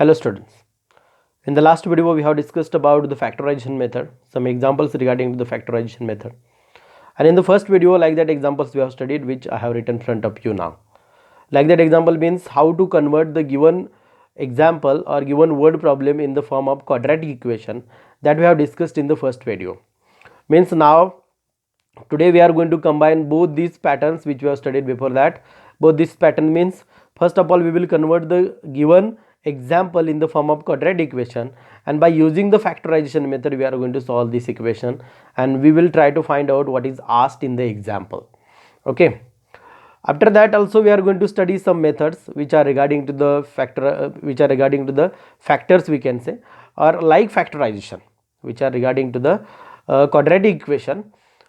Hello students. In the last video we have discussed about the factorization method, some examples regarding the factorization method. And in the first video, like that examples we have studied, which I have written in front of you now. Like that example means how to convert the given example or given word problem in the form of quadratic equation that we have discussed in the first video. Means now today we are going to combine both these patterns which we have studied before that. Both this pattern means first of all we will convert the given example in the form of quadratic equation, and by using the factorization method we are going to solve this equation, and we will try to find out what is asked in the example. Okay, after that also we are going to study some methods which are regarding to the factors we can say, or like factorization, which are regarding to the quadratic equation.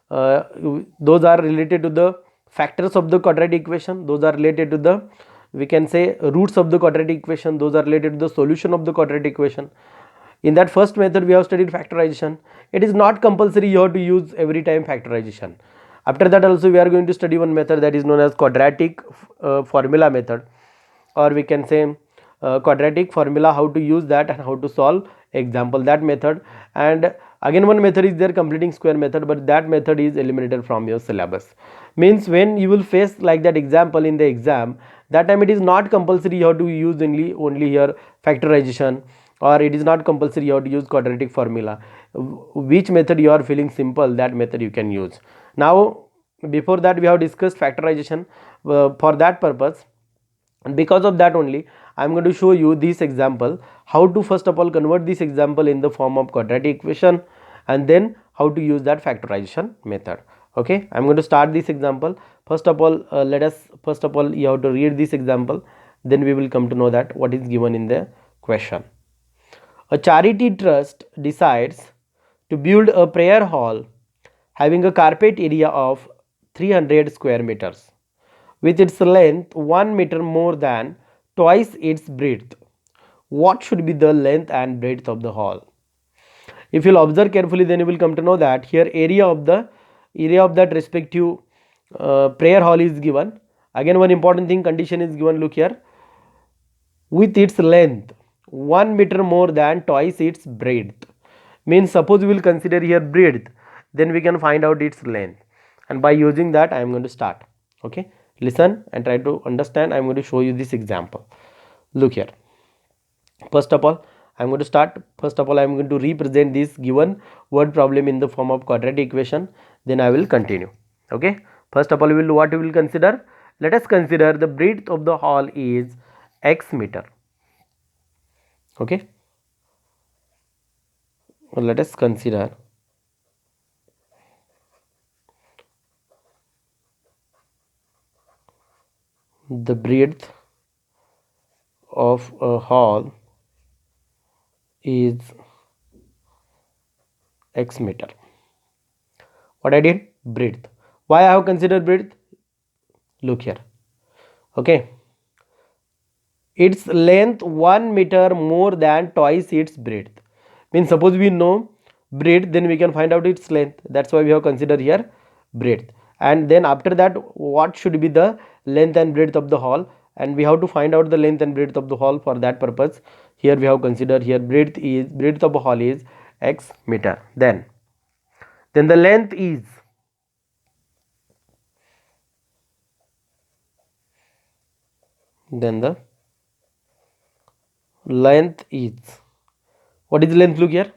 Those are related to the factors of the quadratic equation, those are related to the, we can say, roots of the quadratic equation, those are related to the solution of the quadratic equation. In that first method we have studied factorization. It is not compulsory you have to use every time factorization. After that also we are going to study one method that is known as quadratic formula method, or we can say quadratic formula, how to use that and how to solve example, that method. And again one method is there, completing square method, but that method is eliminated from your syllabus. Means when you will face like that example in the exam, that time it is not compulsory you have to use only here factorization, or it is not compulsory you have to use quadratic formula. Which method you are feeling simple, that method you can use. Now before that we have discussed factorization for that purpose, and because of that only I am going to show you this example, how to first of all convert this example in the form of quadratic equation, and then how to use that factorization method. Okay, I am going to start this example. First of all you have to read this example, then we will come to know that what is given in the question. A charity trust decides to build a prayer hall having a carpet area of 300 square meters, with its length 1 meter more than twice its breadth. What should be the length and breadth of the hall? If you'll observe carefully, then you will come to know that here area of that respective prayer hall is given. Again one important thing, condition is given, look here, with its length 1 meter more than twice its breadth. Means suppose we will consider here breadth, then we can find out its length, and by using that I am going to start. Okay, listen and try to understand. I am going to show you this example. Look here, first of all I am going to start. First of all I am going to represent this given word problem in the form of quadratic equation, then I will continue. Okay, first of all what we will consider, let us consider the breadth of the hall is x meter. Okay, well, let us consider the breadth of a hall is x meter. What I did, breadth. Why I have considered breadth? Look here. Okay, its length 1 meter more than twice its breadth. Means suppose we know breadth, then we can find out its length. That's why we have considered here breadth. And then after that what should be the length and breadth of the hall, and we have to find out the length and breadth of the hall. For that purpose here we have considered here breadth of a hall is x meter. Then the length is what is the length? Look here,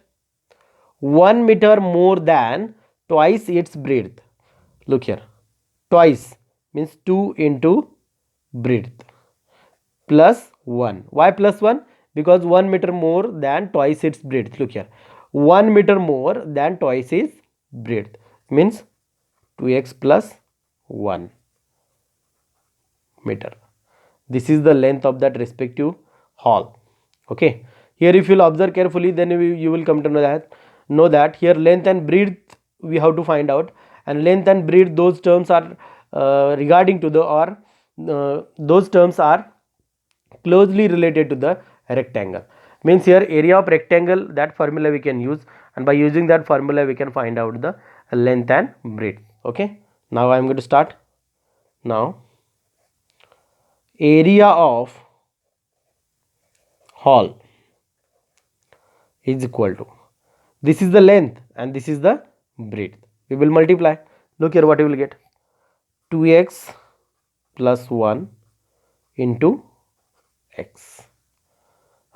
1 meter more than twice its breadth. Look here, twice means 2 into breadth plus 1. Why plus 1? Because 1 meter more than twice its breadth. Look here, 1 meter more than twice its breadth means 2x plus 1 meter. This is the length of that respective hall. Okay, here if you will observe carefully, then you will come to know that here length and breadth we have to find out, and length and breadth, those terms are regarding to the, or those terms are closely related to the rectangle. Means here area of rectangle, that formula we can use, and by using that formula we can find out the length and breadth. Okay, now I am going to start. Now area of hall is equal to, this is the length and this is the breadth. We will multiply. Look here what you will get, 2x plus 1 into x.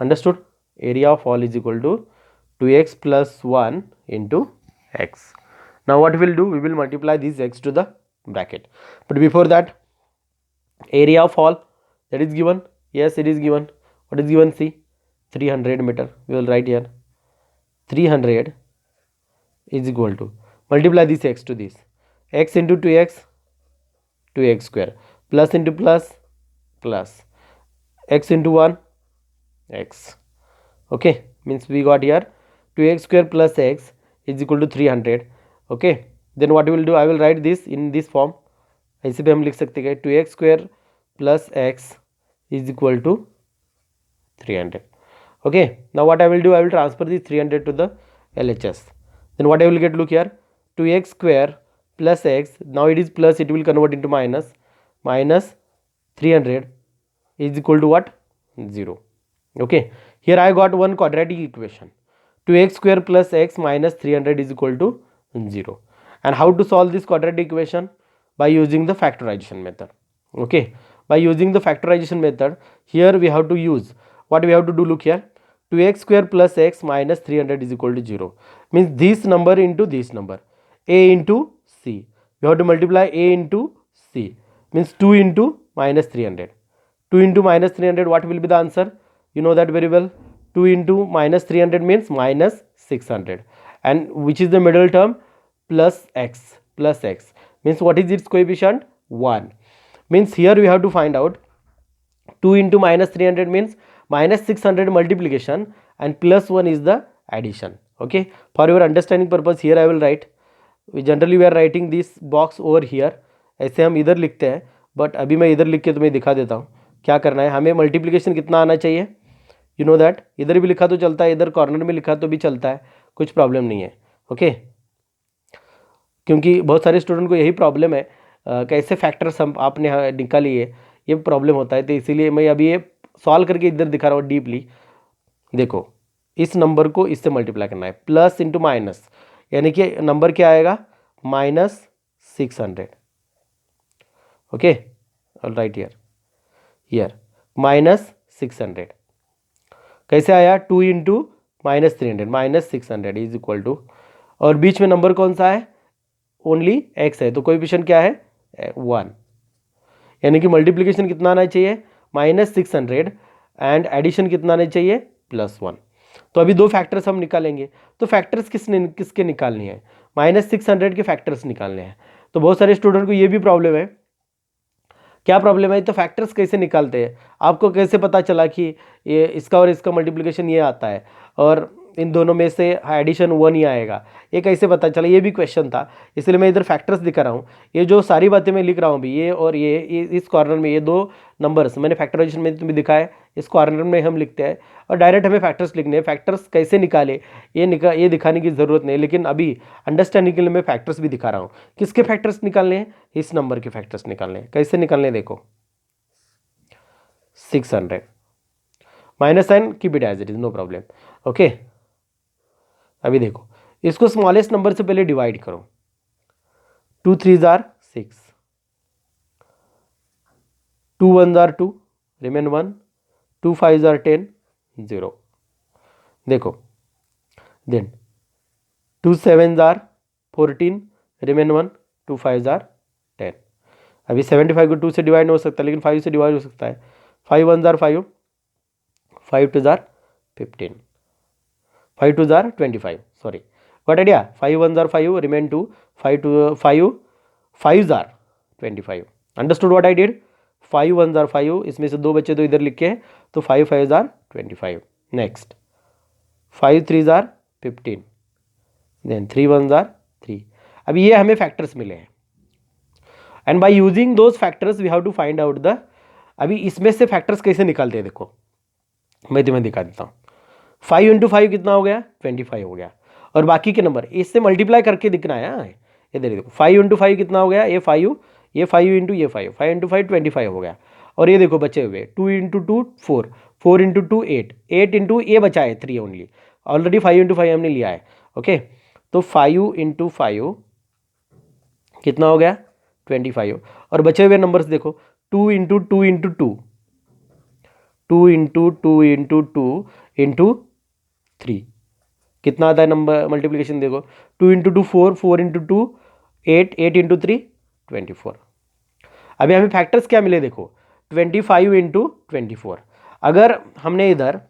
Understood? Area of all is equal to 2x plus 1 into x. Now what we will do, we will multiply this x to the bracket. But before that, area of all, that is given. Yes, it is given. What is given? See, 300 meter. We will write here 300 is equal to, multiply this x to this, x into 2x, 2x square, plus into plus, plus, x into 1, x. Okay, means we got here 2x square plus x is equal to 300. Okay, then what we will do, I will write this in this form. ऐसे भी हम लिख सकते हैं 2x square plus x is equal to 300. Okay, now what I will do, I will transfer this 300 to the LHS. Then what I will get, look here, 2x square plus x, now it is plus, it will convert into minus, minus 300 is equal to what? 0. Okay, here I got one quadratic equation, 2x square plus x minus 300 is equal to 0. And how to solve this quadratic equation? By using the factorization method. Okay, by using the factorization method, here we have to use, what we have to do, look here, 2x square plus x minus 300 is equal to 0. Means this number into this number, a into c. We have to multiply a into c, means 2 into minus 300. 2 into minus 300, what will be the answer? You know that very well. 2 into minus 300 means minus 600. And which is the middle term? Plus x. Plus x. Means what is its coefficient? 1. Means here we have to find out 2 into minus 300 means minus 600 multiplication and plus 1 is the addition. Okay. For your understanding purpose, here I will write. Generally we are writing this box over here. ऐसे हम इधर लिखते हैं, but अभी मैं इधर लिख के तुम्हें दिखा देता हूँ क्या करना है. हमें मल्टीप्लिकेशन कितना आना चाहिए, यू नो दैट. इधर भी लिखा तो चलता है, इधर कॉर्नर में लिखा तो भी चलता है, कुछ प्रॉब्लम नहीं है. ओके, क्योंकि बहुत सारे स्टूडेंट को यही प्रॉब्लम है, कैसे फैक्टर्स हम आपने निकालिए, ये प्रॉब्लम होता है. तो इसीलिए मैं अभी ये सॉल्व करके इधर दिखा रहा हूँ डीपली. देखो, इस नंबर को इससे मल्टीप्लाई करना है, प्लस इंटू माइनस, यानी कि नंबर क्या आएगा, minus 600. Okay, all right, here minus 600 कैसे आया, 2 into minus 300 minus 600 is equal to, और बीच में नंबर कौन सा है, ओनली x है, तो कोएफिशिएंट क्या है, 1. यानी कि मल्टीप्लिकेशन कितना आना चाहिए, माइनस 600 एंड एडिशन कितना आना चाहिए, प्लस 1. तो अभी दो फैक्टर्स हम निकालेंगे. तो फैक्टर्स किसके निकालने हैं, माइनस 600 के फैक्टर्स निकालने हैं. तो बहुत सारे स्टूडेंट को ये भी प्रॉब्लम है. क्या प्रॉब्लम है, तो फैक्टर्स कैसे निकालते हैं, आपको कैसे पता चला कि ये इसका और इसका मल्टीप्लिकेशन ये आता है और इन दोनों में से एडिशन 1 ही आएगा, ये कैसे पता चला, ये भी क्वेश्चन था. इसलिए मैं इधर फैक्टर्स दिखा रहा हूँ. ये जो सारी बातें मैं लिख रहा हूँ अभी, ये और ये इस कॉर्नर में ये दो नंबर्स मैंने फैक्टराइजेशन में तुम्हें दिखाया, इस कॉर्नर में हम लिखते हैं और डायरेक्ट हमें फैक्टर्स लिखने हैं. फैक्टर्स कैसे निकाले ये दिखाने की ज़रूरत नहीं, लेकिन अभी अंडरस्टैंडिंग के लिए मैं फैक्टर्स भी दिखा रहा हूँ. किसके फैक्टर्स निकालने हैं, इस नंबर के फैक्टर्स निकालने हैं. कैसे निकालने, देखो 600 minus sign, keep it as it is, no problem. Okay, अभी देखो, इसको स्मॉलेस्ट नंबर से पहले डिवाइड करो. 2 3s are 6, 2 1s are 2, remain 1, 2 5s are 10, 0. देखो, then 2 7s are 14, remain 1, 2 5s are 10. अभी 75 को 2 से डिवाइड नहीं हो सकता, लेकिन 5 से डिवाइड हो सकता है. 5 1s are 5, 5 2s are 15, 5 2s are 25. Sorry, what idea, 5 1s are 5, remain 2, 5 2 5 5s are 25. Understood what I did, 5 1s are 5, इसमें से दो बच्चे तो इधर लिख के, तो 5 5s are 25. Next 5 3s are 15, then 3 1s are 3. अभी ये हमें फैक्टर्स मिले हैं, and by using those factors we have to find out the. अभी इसमें से फैक्टर्स कैसे निकालते हैं, देखो मैं तुम्हें दिखा देता हूँ. 5 इंटू 5 कितना हो गया, 25 हो गया, और बाकी के नंबर इससे मल्टीप्लाई करके दिखना है. इधर देखो, 5 इंटू 5 कितना हो गया, ये 5 इंटू ये 5 इंटू 5 25 हो गया. और ये देखो बचे हुए 2 इंटू 2 4, 4 इंटू 2 8, 8 इंटू ये बचा है 3 ओनली, ऑलरेडी 5 इंटू 5 हमने लिया है। ओके, तो 5 इंटू 5 कितना हो गया 25, और बचे हुए नंबर्स देखो 2 into 2 into 2, 2 into 2 into 2 into 3, कितना आता है नंबर मल्टीप्लिकेशन देखो, 2 इंटू 2 4, 4 इंटू 2 8, 8 इंटू 3 24। अभी हमें फैक्टर्स क्या मिले देखो 25 इंटू 24। अगर हमने इधर,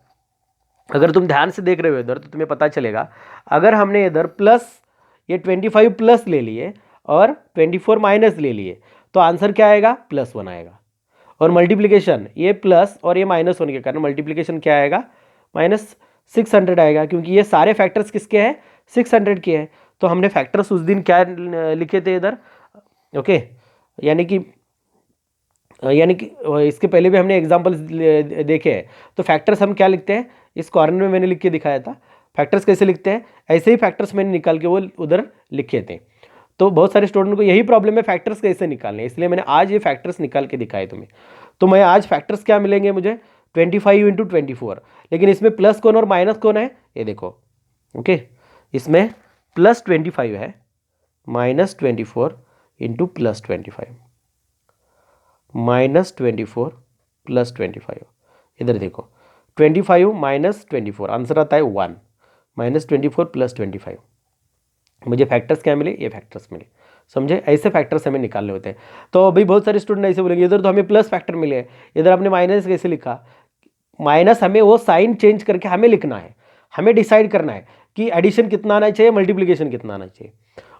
अगर तुम ध्यान से देख रहे हो इधर तो तुम्हें पता चलेगा, अगर हमने इधर प्लस ये 25 प्लस ले लिए और 24 माइनस ले लिए तो आंसर क्या आएगा +1 आएगा। और मल्टीप्लिकेशन ये प्लस और ये माइनस होने के कारण मल्टीप्लिकेशन क्या आएगा -600 आएगा, क्योंकि ये सारे फैक्टर्स किसके हैं 600 के हैं। तो हमने फैक्टर्स उस दिन क्या लिखे थे इधर। ओके, यानी कि इसके पहले भी हमने एग्जाम्पल्स देखे हैं। तो फैक्टर्स हम क्या लिखते हैं, इस कॉर्नर में मैंने लिख के दिखाया था फैक्टर्स कैसे लिखते हैं, ऐसे ही फैक्टर्स मैंने निकाल के वो उधर लिखे थे। तो बहुत सारे स्टूडेंट को यही प्रॉब्लम है फैक्टर्स कैसे निकालने, इसलिए मैंने आज ये फैक्टर्स निकाल के दिखाए तुम्हें। तो मैं आज फैक्टर्स क्या मिलेंगे मुझे 25 इंटू 24, लेकिन इसमें प्लस कौन और माइनस कौन है ये देखो। ओके, इसमें +25 है, -24 इंटू +25, -24 +25, इधर देखो 25 माइनस 24 आंसर आता है 1, -24 +25। मुझे फैक्टर्स क्या मिले, ये फैक्टर्स मिले, समझे। ऐसे फैक्टर्स हमें निकालने होते हैं। तो अभी बहुत सारे स्टूडेंट ऐसे बोलेंगे इधर तो हमें प्लस फैक्टर मिले हैं, इधर आपने माइनस कैसे लिखा। माइनस हमें वो साइन चेंज करके हमें लिखना है, हमें डिसाइड करना है कि एडिशन कितना आना चाहिए, मल्टीप्लिकेशन कितना आना चाहिए।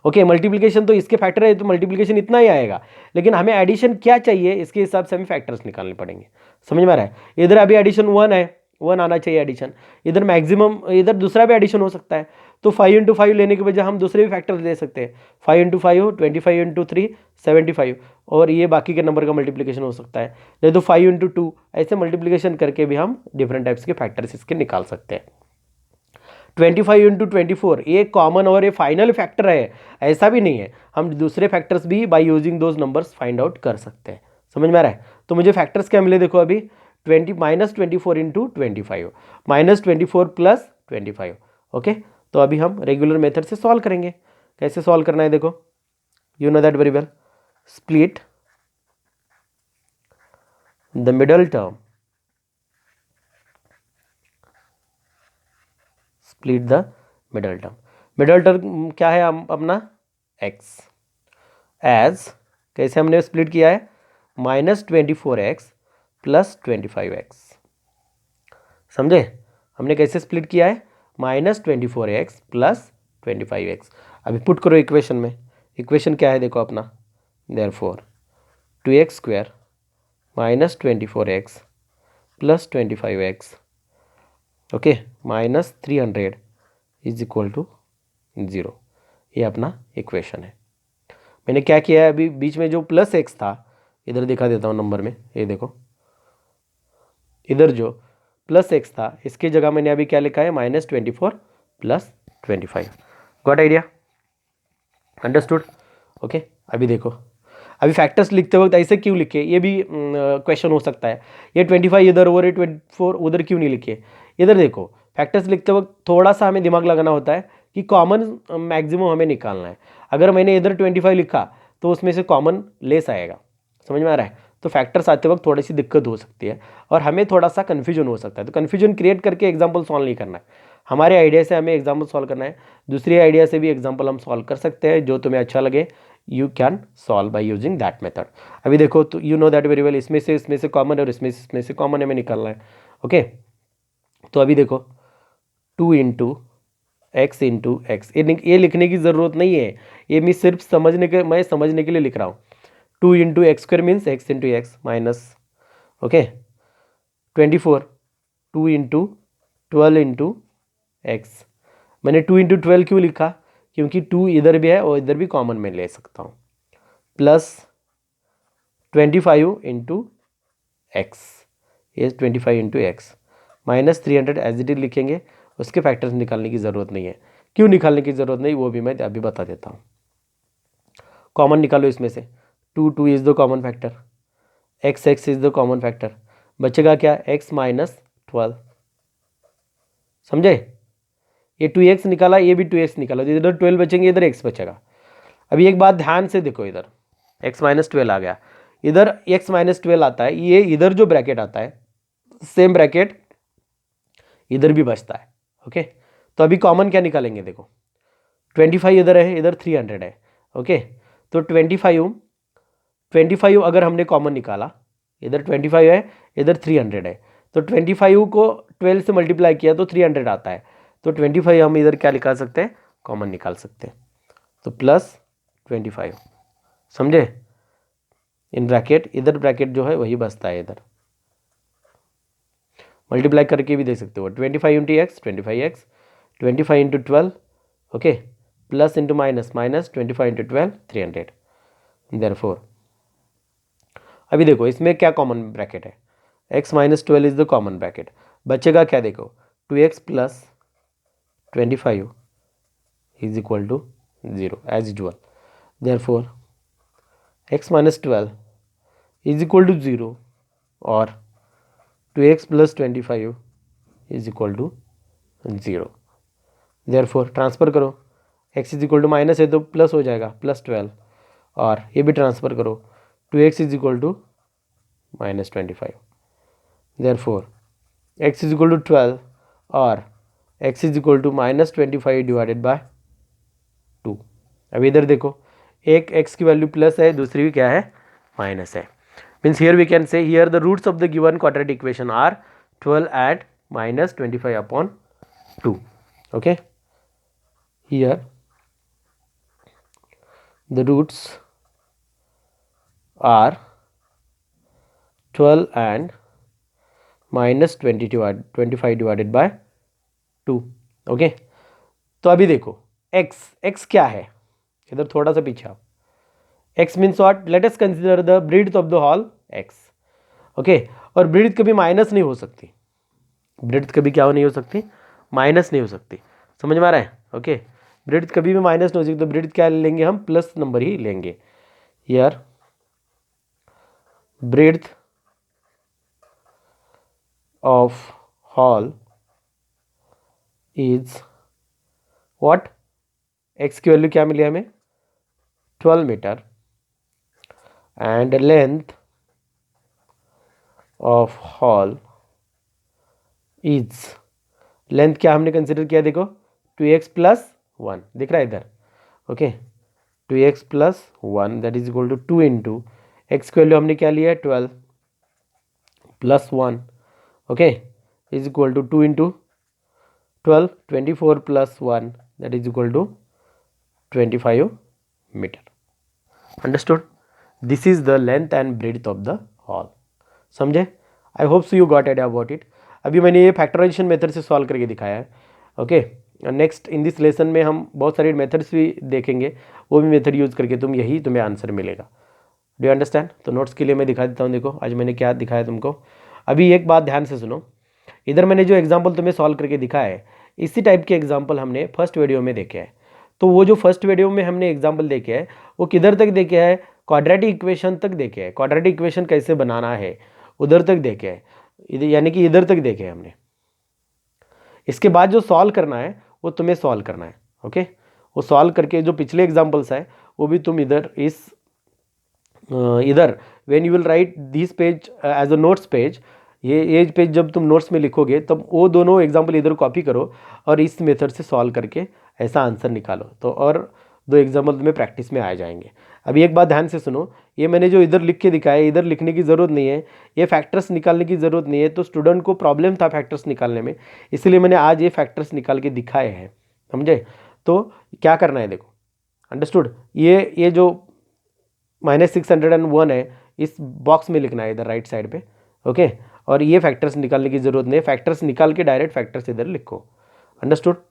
ओके, मल्टीप्लिकेशन तो इसके फैक्टर है तो मल्टीप्लिकेशन इतना ही आएगा, लेकिन हमें एडिशन क्या चाहिए इसके हिसाब से हमें फैक्टर्स निकालने पड़ेंगे। समझ में आ रहा है। इधर अभी एडिशन 1 है, 1 आना चाहिए एडिशन, इधर मैक्सिमम, इधर दूसरा भी एडिशन हो सकता है। तो 5 इंटू 5 लेने के बजाय हम दूसरे भी फैक्टर्स ले सकते हैं, 5 इंटू 5 25 इंटू 3 75, और ये बाकी के नंबर का मल्टीप्लिकेशन हो सकता है। नहीं तो 5 इंटू 2 ऐसे मल्टीप्लिकेशन करके भी हम डिफरेंट टाइप्स के फैक्टर्स इसके निकाल सकते हैं। 25 इंटू 24 ये कॉमन और ये फाइनल फैक्टर है, ऐसा भी नहीं है, हम दूसरे फैक्टर्स भी bye using those numbers find out कर सकते हैं। समझ में आ रहा है। तो मुझे फैक्टर्स क्या मिले देखो अभी -24 इंटू 25, -24 प्लस 25। ओके, तो अभी हम रेगुलर मेथड से सॉल्व करेंगे। कैसे सॉल्व करना है देखो, you know that very well. Split the middle term, split the middle term. Middle term क्या है अपना x, एज कैसे हमने स्प्लिट किया है -24x प्लस 25x। समझे, हमने कैसे स्प्लिट किया है -24x प्लस 25x। अभी पुट करो इक्वेशन में, इक्वेशन क्या है देखो अपना, therefore 2x² -24x plus 25x, okay, -300 is equal to 0। ये अपना इक्वेशन है। मैंने क्या किया है अभी बीच में जो प्लस x था, इधर दिखा देता हूँ नंबर में, ये देखो इधर जो प्लस x था इसकी जगह मैंने अभी क्या लिखा है -24 plus 25। Got idea, understood. Okay, अभी देखो, अभी फैक्टर्स लिखते वक्त ऐसे क्यों लिखे, ये भी क्वेश्चन हो सकता है। ये 25 इधर और ये 24 उधर क्यों नहीं लिखे। इधर देखो फैक्टर्स लिखते वक्त थोड़ा सा हमें दिमाग लगाना होता है कि कॉमन मैक्सिमम हमें निकालना है। अगर मैंने इधर 25 लिखा तो उसमें से कॉमन लेस आएगा। समझ में आ रहा है। तो फैक्टर्स आते वक्त थोड़ी सी दिक्कत हो सकती है और हमें थोड़ा सा कन्फ्यूजन हो सकता है। तो कन्फ्यूजन क्रिएट करके एग्जाम्पल सॉल्व नहीं करना है, हमारे आइडिया से हमें एग्जाम्पल सॉल्व करना है। दूसरी आइडिया से भी एग्जाम्पल हम सॉल्व कर सकते हैं, जो तुम्हें अच्छा लगे you can solve by using that method. अभी देखो तो you know that very well, इसमें से कॉमन और इसमें से कॉमन हमें निकालना है। ओके, तो अभी देखो 2 इंटू एक्स इंटू एक्स, ये लिखने की ज़रूरत नहीं है, ये मैं सिर्फ समझने के लिए लिख रहा हूँ। 2 into x² means x into x minus, okay, 24, 2 into 12 into x. मैंने 2 इंटू 12 क्यों लिखा, क्योंकि 2 इधर भी है और इधर भी कॉमन में ले सकता हूँ, प्लस 25 इंटू एक्स, ये 25 into x minus 300 as it is लिखेंगे। उसके फैक्टर्स निकालने की ज़रूरत नहीं है। क्यों निकालने की ज़रूरत नहीं वो भी मैं अभी बता देता हूँ। कॉमन निकालो इसमें से, 2 is the common factor, x is the common factor, बचेगा क्या x माइनस 12। समझे, ये 2x निकाला, ये भी 2x निकाला, तो इधर 12 बचेंगे, इधर x बचेगा। अभी एक बात ध्यान से देखो, इधर x माइनस 12 आ गया, इधर x माइनस 12 आता है, ये इधर जो ब्रैकेट आता है सेम ब्रैकेट इधर भी बचता है। ओके, तो अभी कॉमन क्या निकालेंगे, देखो 25 इधर है, इधर 300 है। ओके, तो 25 अगर हमने कॉमन निकाला, इधर 25 है, इधर 300 है, तो 25 को 12 से मल्टीप्लाई किया तो 300 आता है, तो 25 हम इधर क्या निकाल सकते हैं, कॉमन निकाल सकते हैं, तो प्लस 25, समझे, इन ब्रैकेट, इधर ब्रैकेट जो है वही बचता है, इधर मल्टीप्लाई करके भी देख सकते हो, 25 into x 25x, 25 into 12, okay, plus into minus minus 25 into 12 300। Therefore अभी देखो इसमें क्या कॉमन ब्रैकेट है, x minus 12 is the common bracket, बचेगा क्या, देखो 2x plus 25 is equal to 0 as usual. Therefore x minus 12 is equal to 0 और 2x plus 25 is equal to 0। Therefore transfer करो, x is equal to minus है तो plus हो जाएगा, plus 12, और ये भी ट्रांसफ़र करो, 2x is equal to minus 25। Therefore x is equal to 12 और x is equal to minus 25 divided by 2। अब इधर देखो, एक x की वैल्यू प्लस है, दूसरी भी क्या है, माइनस है। Means here we can say here the roots of the given quadratic equation are 12 and minus 25 upon 2। Okay, here the roots are 12 and minus 25 divided by 2। Okay, तो अभी देखो x क्या है, इधर थोड़ा सा पीछे आओ, x means what, let us consider the breadth of the hall x। Okay, और ब्रीड्थ कभी माइनस नहीं हो सकती, ब्रीड्थ कभी क्या नहीं हो सकती, माइनस नहीं हो सकती, समझ में आ रहा है। ओके, ब्रीड्थ कभी भी माइनस नहीं हो सकती, तो ब्रीड्थ क्या लेंगे हम, प्लस नंबर ही लेंगे। Here breadth of hall is what, X की वैल्यू क्या मिली हमें, 12 metre, and length of hall is, length क्या हमने कंसिडर किया, देखो 2x प्लस 1 दिख रहा है इधर। Okay, 2x plus 1 that is equal to 2 into X की वैल्यू हमने क्या लिया है 12 plus 1, okay, is equal to 2 into 12 24 plus 1 that is equal to 25 metre. Understood, this is the length and breadth of the hall, समझे। I hope so you got idea about it. अभी मैंने ये factorisation method से solve करके दिखाया है। Okay, next in this lesson में हम बहुत सारे मेथड्स भी देखेंगे, वो भी मेथड यूज़ करके तुम्हें आंसर मिलेगा। Do you understand. तो नोट्स के लिए मैं दिखा देता हूँ, देखो आज मैंने क्या दिखाया तुमको। अभी एक बात ध्यान से सुनो, इधर मैंने जो एग्जाम्पल तुम्हें सॉल्व करके दिखाया है, इसी टाइप के एग्जाम्पल हमने फर्स्ट वीडियो में देखे हैं। तो वो जो फर्स्ट वीडियो में हमने एग्जाम्पल देखे हैं वो किधर तक देखे हैं, क्वाड्रेटिक इक्वेशन तक देखे हैं, क्वाड्रेटिक इक्वेशन कैसे बनाना है उधर तक देखे हैं, यानी कि इधर तक देखे हैं हमने। इसके बाद जो सॉल्व करना है वो तुम्हें सॉल्व करना है। ओके, वो सॉल्व करके जो पिछले एग्जाम्पल्स है वो भी तुम इधर इधर when you will write this page as a notes page, ये पेज जब तुम नोट्स में लिखोगे तब वो दोनों एग्जाम्पल इधर कॉपी करो और इस मेथड से सॉल्व करके ऐसा आंसर निकालो, तो और 2 एग्जाम्पल तुम्हें प्रैक्टिस में आ जाएंगे। अभी एक बात ध्यान से सुनो, ये मैंने जो इधर लिख के दिखाया है इधर लिखने की ज़रूरत नहीं है, ये फैक्टर्स निकालने की ज़रूरत नहीं है। तो स्टूडेंट को प्रॉब्लम था फैक्टर्स निकालने में, इसलिए मैंने आज ये फैक्टर्स निकाल के दिखाए हैं, समझे। तो क्या करना है देखो, अंडरस्टूड, ये जो -601 है इस बॉक्स में लिखना है इधर राइट साइड पे। ओके, और ये फैक्टर्स निकालने की ज़रूरत नहीं है, फैक्टर्स निकाल के डायरेक्ट फैक्टर्स इधर लिखो। Understood,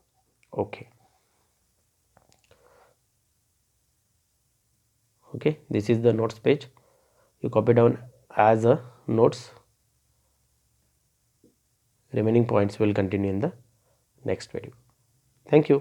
okay. Okay, this is the notes page, you copy down as a notes, remaining points will continue in the next video. Thank you.